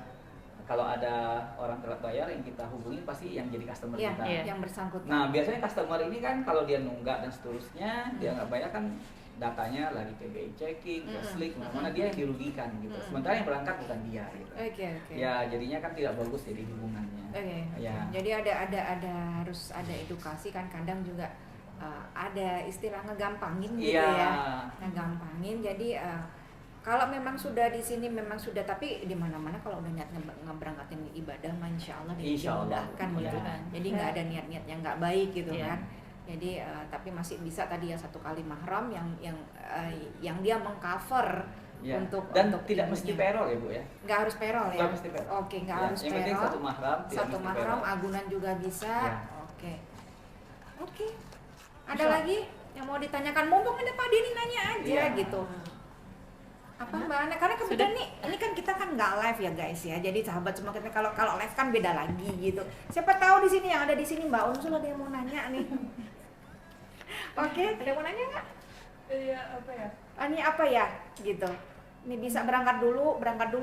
kalau ada orang telat bayar yang kita hubungi pasti yang jadi customer Iya, kita. yang bersangkutan. Nah biasanya customer ini kan kalau dia nunggak dan seterusnya dia nggak bayar kan, datanya lagi PBI checking, slick, mana dia yang dirugikan gitu. Sementara yang berangkat bukan dia gitu. Oke. Ya jadinya kan tidak bagus jadi hubungannya. Oke. Ya. Jadi ada harus ada edukasi kan, kadang juga ada istilah ngegampangin gitu Iya. ya. Ngegampangin. Jadi kalau memang sudah di sini memang sudah, tapi di mana-mana kalau udah niat ngeberangkatin ibadah, insya Allah Insya Allah. dimudahkan gitu Iya. kan. Jadi nggak ada niat-niat yang nggak baik gitu Iya. kan. Jadi tapi masih bisa tadi ya 1 kali mahram yang dia mengcover Ya. untuk dan untuk tidak ibunya. mesti payroll ya Bu ya. Nggak harus payroll ya. Nggak mesti payroll. Oke, nggak Ya, harus yang penting payroll. satu mahram, tidak Satu mesti mahram, payroll. agunan juga bisa. Ya. Oke. Ada lagi yang mau ditanyakan? Mumpung ada Pak Denny nanya aja Iya. gitu. Apa Mbak Ana? Karena kebetulan nih, ini kan kita kan nggak live ya guys ya. Jadi sahabat semua kita kalau live kan beda lagi gitu. Siapa tahu di sini yang ada di sini Mbak Unsul ada yang mau nanya nih. Oke, ada yang mau nanya nggak? Iya, apa ya? Ini apa ya gitu. Ini bisa berangkat dulu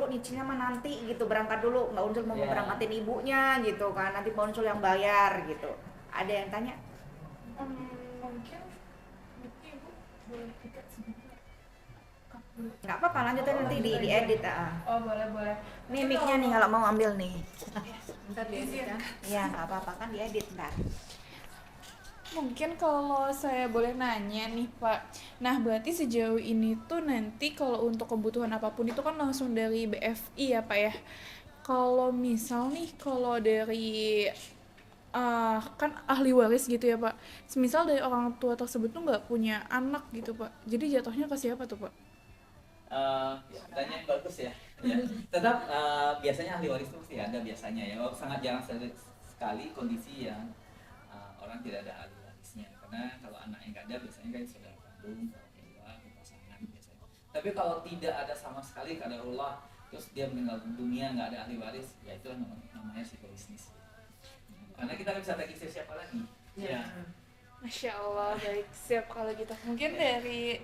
nyicilnya mah nanti gitu, berangkat dulu. Mbak Unsul mau Iya. berangkatin ibunya gitu kan, nanti Mbak Unsul yang bayar gitu. Ada yang tanya? Mungkin Ibu boleh kita sebentar. Cut dulu. Nggak apa-apa, lanjutin nanti diedit. Oh, boleh. Nih mic-nya nih kalau mau ambil nih. Ntar diedit ya. Iya, nggak apa-apa kan diedit ntar. Mungkin kalau saya boleh nanya nih Pak, nah berarti sejauh ini tuh nanti kalau untuk kebutuhan apapun itu kan langsung dari BFI ya Pak ya. Kalau misal nih, kalau dari kan ahli waris gitu ya Pak, semisal dari orang tua tersebut tuh nggak punya anak gitu Pak, jadi jatuhnya ke siapa tuh Pak? Pertanyaan yang bagus ya. Ya. Tetap biasanya ahli waris itu mesti ada biasanya ya. Sangat jarang sekali kondisi yang orang tidak ada ahli warisnya. Karena kalau anaknya nggak ada biasanya kan saudara kandung, orang tua, pasangan biasanya. Tapi kalau tidak ada sama sekali qadarullah, terus dia meninggal dunia nggak ada ahli waris, ya itu namanya psikobisnis. Karena kita nggak bisa tagih siapa lagi. Ya. Masya Allah, baik, siap kalau gitu. Mungkin dari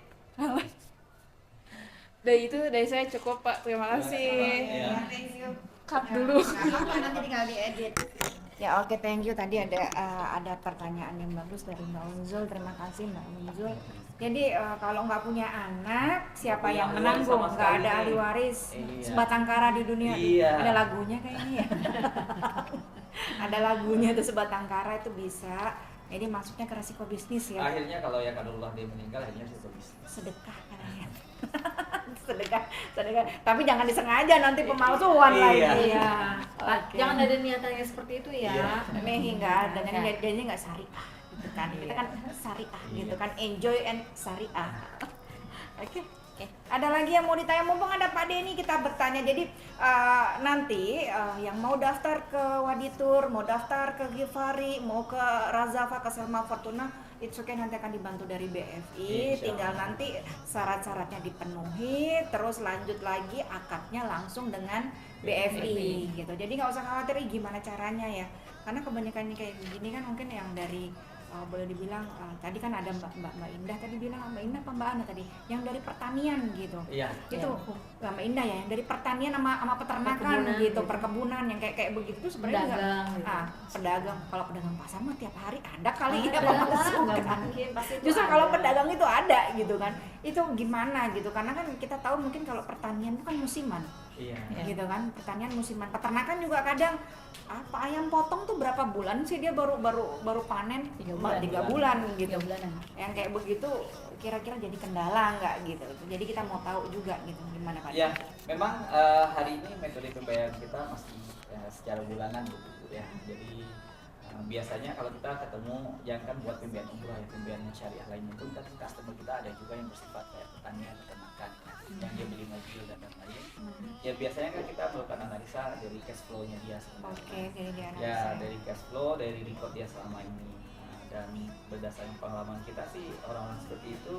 saya cukup Pak, terima kasih. Ya. Thank you. Cut dulu. Nanti tinggal diedit. Ya oke, thank you. Tadi ada pertanyaan yang bagus dari Mbak Unzul. Terima kasih Mbak Unzul. Jadi kalau nggak punya anak, siapa Nggak yang punya ahli waris menanggung? sama Nggak sekali ada nih. ahli waris. Iya. Sebatang kara di dunia. Iya. Ada lagunya kayaknya ya. Ada lagunya tuh, sebatang kara itu bisa. Jadi masuknya ke resiko bisnis ya. Akhirnya kalau ya qadarullah dia meninggal, akhirnya psikobisnis. Sedekah katanya. sedekah. Tapi jangan disengaja, nanti pemalsuan Iya. lagi. Iya. Oke. Jangan ada niatannya seperti itu ya. Iya. Nih nggak ada, jadinya nggak syariah gitu kan. Kita kan syariah gitu kan, enjoy and syariah. Oke. Ada lagi yang mau ditanya? Mumpung ada Pak Denny, kita bertanya. Jadi nanti yang mau daftar ke Waditur, mau daftar ke Givari, mau ke Razafa, ke Selma Fortuna, itu nanti akan dibantu dari BFI. Insya Tinggal Allah. nanti syarat-syaratnya dipenuhi, terus lanjut lagi akadnya langsung dengan BFI gitu. Jadi nggak usah khawatir gimana caranya ya, karena kebanyakan kayak begini kan mungkin yang dari boleh dibilang tadi kan ada Mbak Indah tadi bilang, Mbak Indah apa Mbak Ana tadi yang dari pertanian gitu. Iya. Itu Mbak Indah ya, yang dari pertanian sama peternakan Perkebunan gitu, gitu. perkebunan yang kayak begitu tuh sebenarnya juga Pedagang gitu. pedagang. Kalau pedagang pasar mah tiap hari ada kali ya Nggak pemasukan. mungkin, pasti itu Justru ada. kalau pedagang itu ada gitu kan, itu gimana gitu, karena kan kita tahu mungkin kalau pertanian itu kan musiman. Iya. Gitu kan, pertanian musiman. Peternakan juga kadang apa ayam potong tuh berapa bulan sih dia baru panen? 3 bulan. 3 bulan gitu. 3 bulanan. Yang kayak begitu kira-kira jadi kendala nggak gitu. Jadi kita mau tahu juga gitu gimana Pak. Ya, memang hari ini metode pembayaran kita masih secara bulanan gitu Bu, ya. Jadi biasanya kalau kita ketemu jangan kan buat pembayaran umroh ya, pembayaran syariah lainnya itu kan customer kita ada juga yang bersifat kayak pertanian, peternakan yang dia beli mobil dan lain-lain. Ya biasanya kan kita melakukan analisa dari cash flow-nya dia sebenarnya. Oke, jadi dia Ya dari cash flow, dari record dia selama ini. Dan berdasarkan pengalaman kita sih orang-orang seperti itu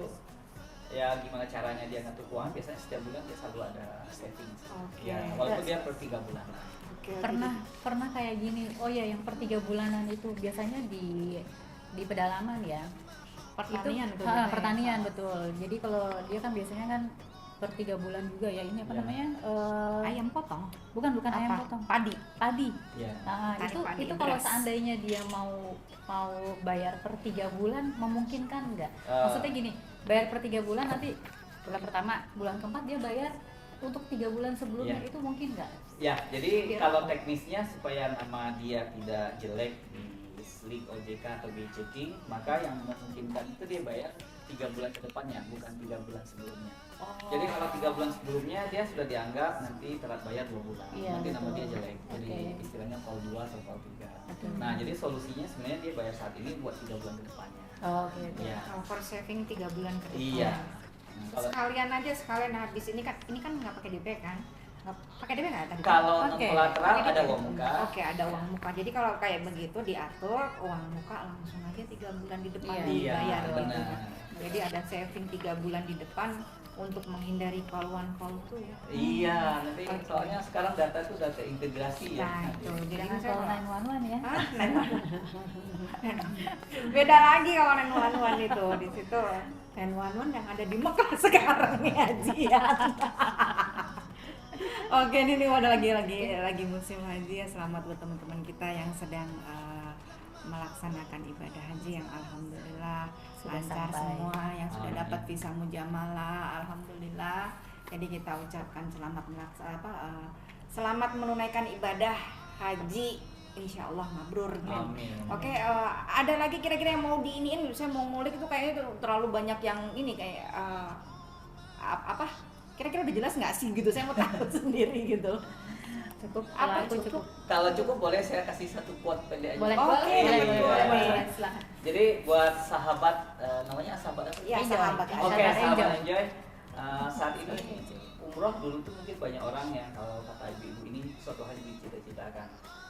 ya gimana caranya dia ngatur keuangan, biasanya setiap bulan dia selalu ada savings. Oke. Ya, walaupun dia per 3 bulan. Pernah kayak gini. Oh ya, yang per 3 bulanan itu biasanya di pedalaman ya. pertanian itu tuh kita ya. pertanian betul. Jadi kalau dia kan biasanya kan per 3 bulan juga ya, ini apa Ya. namanya, Ayam potong. bukan ayam Apa? potong, Padi. padi. Ya. Nah, Tani padi, itu kalau beras. seandainya dia mau bayar per 3 bulan, memungkinkan nggak? Maksudnya gini, bayar per 3 bulan, nanti bulan pertama, bulan keempat dia bayar untuk 3 bulan sebelumnya, Iya. itu mungkin nggak? Ya, jadi Biar kalau apa? teknisnya supaya nama dia tidak jelek di Slik OJK atau BI Checking, maka yang memungkinkan itu dia bayar 3 bulan ke depannya, bukan 3 bulan sebelumnya. Oh. Jadi kalau 3 bulan sebelumnya dia sudah dianggap nanti telat bayar 2 bulan, Iya, nanti nama betul. dia jelek. Jadi Oke. istilahnya call 2 atau call 3. Betul. Nah, jadi solusinya sebenarnya dia bayar saat ini buat 3 bulan ke depannya. Oh, oke. Iya. For saving 3 bulan ke depan. Iya. Nah, kalau Sekalian habis ini kan nggak pakai DP kan? Nggak pakai DP nggak tadi? kalau non Oke. kolateral Pakai ada DP. uang muka. Oke, ada uang muka. Jadi kalau kayak begitu diatur uang muka langsung aja 3 bulan di depan Iya. Iya, dibayar gitu. benar. Jadi ada saving 3 bulan di depan untuk menghindari call one call two ya. Iya, nanti soalnya sekarang data itu udah terintegrasi ya. Nah, itu. Jadi Jangan saya call 911 ya. Hah? Beda lagi kalau 911 itu di situ 911 yang ada di Mekah sekarang nih Haji ya. Oke, ini udah lagi musim haji ya. Selamat buat teman-teman kita yang sedang melaksanakan ibadah haji yang alhamdulillah Sudah lancar sampai. semua, yang sudah Amin. dapat visa mujamalah alhamdulillah. Jadi kita ucapkan selamat menunaikan ibadah haji insyaallah mabrur. Amin. Oke, ada lagi kira-kira yang mau diiniin? Saya mau ngulik itu kayaknya terlalu banyak yang ini kayak apa? Kira-kira udah jelas nggak sih gitu? Saya mau tahu sendiri gitu. Cukup. Apa Kalau aku cukup? Kalau cukup boleh saya kasih satu quote pendek aja. Boleh, Oke, boleh. Silakan. Jadi buat sahabat namanya sahabat apa? Ya, Enjoy. sahabat. Oke, Sahabat sahabat Enjoy. enjoy. Saat ini umroh dulu tuh mungkin banyak orang yang kalau kata ibu-ibu ini suatu hari dicita-citakan.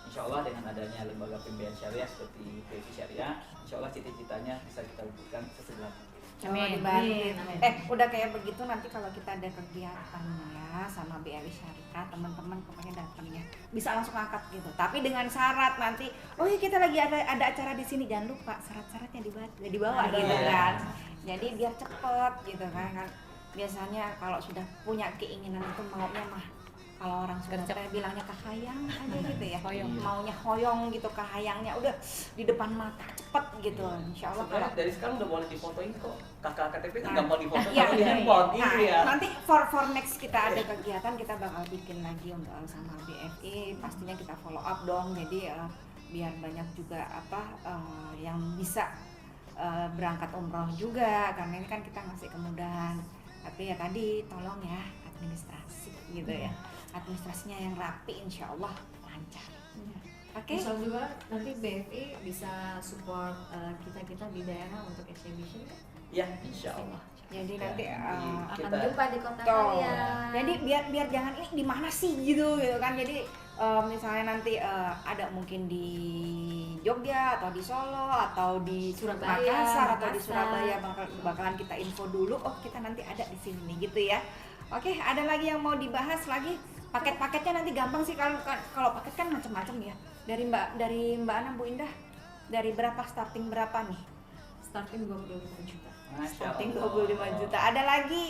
Insya Allah dengan adanya lembaga pembiayaan syariah seperti PV Syariah, Insya Allah cita-citanya bisa kita wujudkan sesegera mungkin. Amin. Dibantu. Amin. Udah kayak begitu nanti kalau kita ada kegiatan ya sama BRI Syariah, teman-teman pokoknya datang ya. Bisa langsung angkat gitu. Tapi dengan syarat nanti, oh ya kita lagi ada acara di sini, jangan lupa syarat-syaratnya dibawa Iya. gitu kan. Jadi biar cepet gitu kan. Biasanya kalau sudah punya keinginan itu maunya mah kalau orang Sunda Gercep. teh bilangnya kahayang aja gitu ya. Hoyong. Maunya hoyong gitu, kahayangnya udah di depan mata cepet gitu. Insya Allah kalau Sebenarnya dari sekarang udah boleh difotoin kok. Kakak KTP kan Nah, nggak mau difoto iya, kalau di iya, handphone. Nah, Iya. nanti for next kita ada kegiatan kita bakal bikin lagi untuk sama BFI, pastinya kita follow up dong. Jadi biar banyak juga yang bisa berangkat umroh juga, karena ini kan kita ngasih kemudahan. Tapi ya tadi tolong ya administrasi gitu ya, administrasinya yang rapi, insya Allah lancar. Oke. Bisa juga nanti BFI bisa support kita di daerah untuk exhibition kan? Ya, Insya Allah. Jadi Ya, nanti Akan kita- jumpa di kota Tuh. kalian. Jadi biar jangan ini di mana sih gitu kan. Jadi misalnya nanti ada mungkin di Jogja atau di Solo atau di Surabaya, Makassar atau di Makassar. Surabaya bakalan kita info dulu. Oh kita nanti ada di sini nih gitu ya. Oke, ada lagi yang mau dibahas lagi? Paket-paketnya nanti gampang sih kalau paket kan macam-macam ya. Dari Mbak Ana, Bu Indah, dari berapa starting berapa nih? Starting 25 juta. Masya Starting Allah. 25 juta. Ada lagi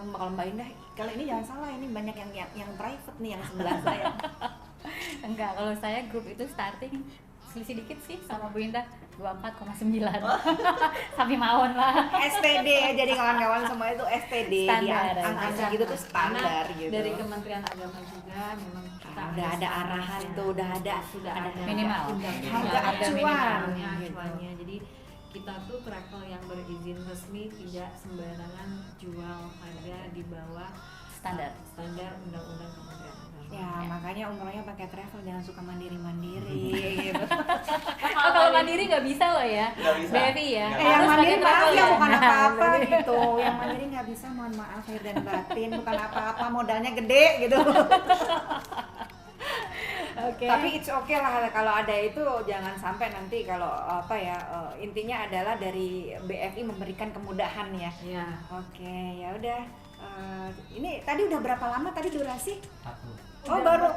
kalau Mbak Indah, kalau ini jangan salah, ini banyak yang private nih yang sebelah saya. Enggak, kalau saya grup itu starting selisih dikit sih sama Bu Indah 24,9. Sampai mawon lah. STD ya, jadi kawan-kawan semua itu STD di Standar, angka Standar. segitu tuh standar Karena gitu. dari Kementerian Agama juga memang kita Udah ada arahan tuh, udah ada Minimal. harga Harga acuan minimalnya, gitu. acuannya. Jadi kita tuh travel yang berizin resmi tidak sembarangan jual harga di bawah Standar. standar undang-undang Kementerian Agama. Ya, makanya umrohnya pakai travel, jangan suka mandiri-mandiri gitu. Oh, kalau mandiri nggak bisa loh ya. Nggak bisa. BFI ya. Nggak Yang Harus mandiri pakai maaf travel ya, bukan Nah, apa-apa bener. gitu. Yang mandiri nggak bisa, mohon maaf lahir dan batin, bukan apa-apa, modalnya gede gitu. Oke. Tapi it's okay lah kalau ada itu, jangan sampai nanti kalau intinya adalah dari BFI memberikan kemudahan ya. Ya. Oke, ya udah. Ini tadi udah berapa lama tadi durasi? Aku. Oh, baru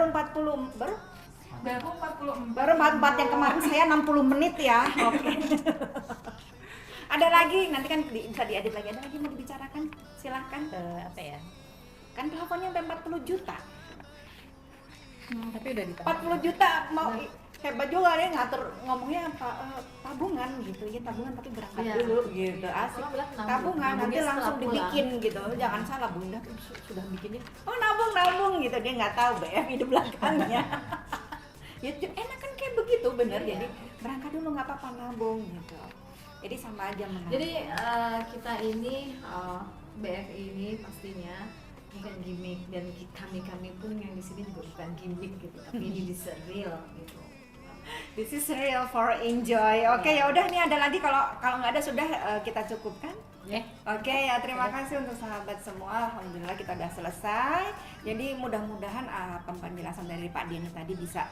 40 baru Baru 44. baru 44 yang kemarin saya 60 menit ya. Oke. Ada lagi, nanti kan bisa diedit lagi. Ada lagi mau dibicarakan? Silahkan. Apa ya? Kan plafonnya sampai 40 juta. Tapi udah ditambah. 40 juta mau hebat juga ya ngatur ngomongnya tabungan gitu ya, tabungan tapi berangkat Iya. dulu gitu, asik. Orang bilang nabung. Tabungan nanti Nabungnya langsung setelah pulang. dibikin gitu, jangan salah bunda sudah bikinnya, oh nabung gitu, dia nggak tahu BF di belakangnya. Ya enak kan kayak begitu bener, Iya. jadi berangkat dulu nggak apa-apa nabung gitu, jadi sama aja menabung. Jadi kita ini BFI ini pastinya bukan gimmick, dan kami pun yang di sini juga bukan gimmick gitu, tapi ini this real gitu. This is real for enjoy. Oke, ya udah nih ada lagi, kalau nggak ada sudah kita cukupkan. Ya. Oke ya, terima kasih untuk sahabat semua. Alhamdulillah kita udah selesai. Jadi mudah-mudahan penjelasan dari Pak Denny tadi bisa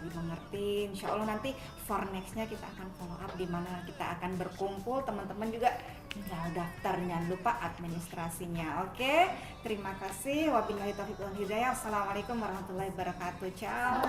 dimengerti. Insya Allah nanti for nextnya kita akan follow up di mana kita akan berkumpul. Teman-teman juga tinggal daftar, jangan lupa administrasinya. Oke, terima kasih. Wabillahi taufiq wal hidayah. Assalamualaikum warahmatullahi wabarakatuh. Ciao.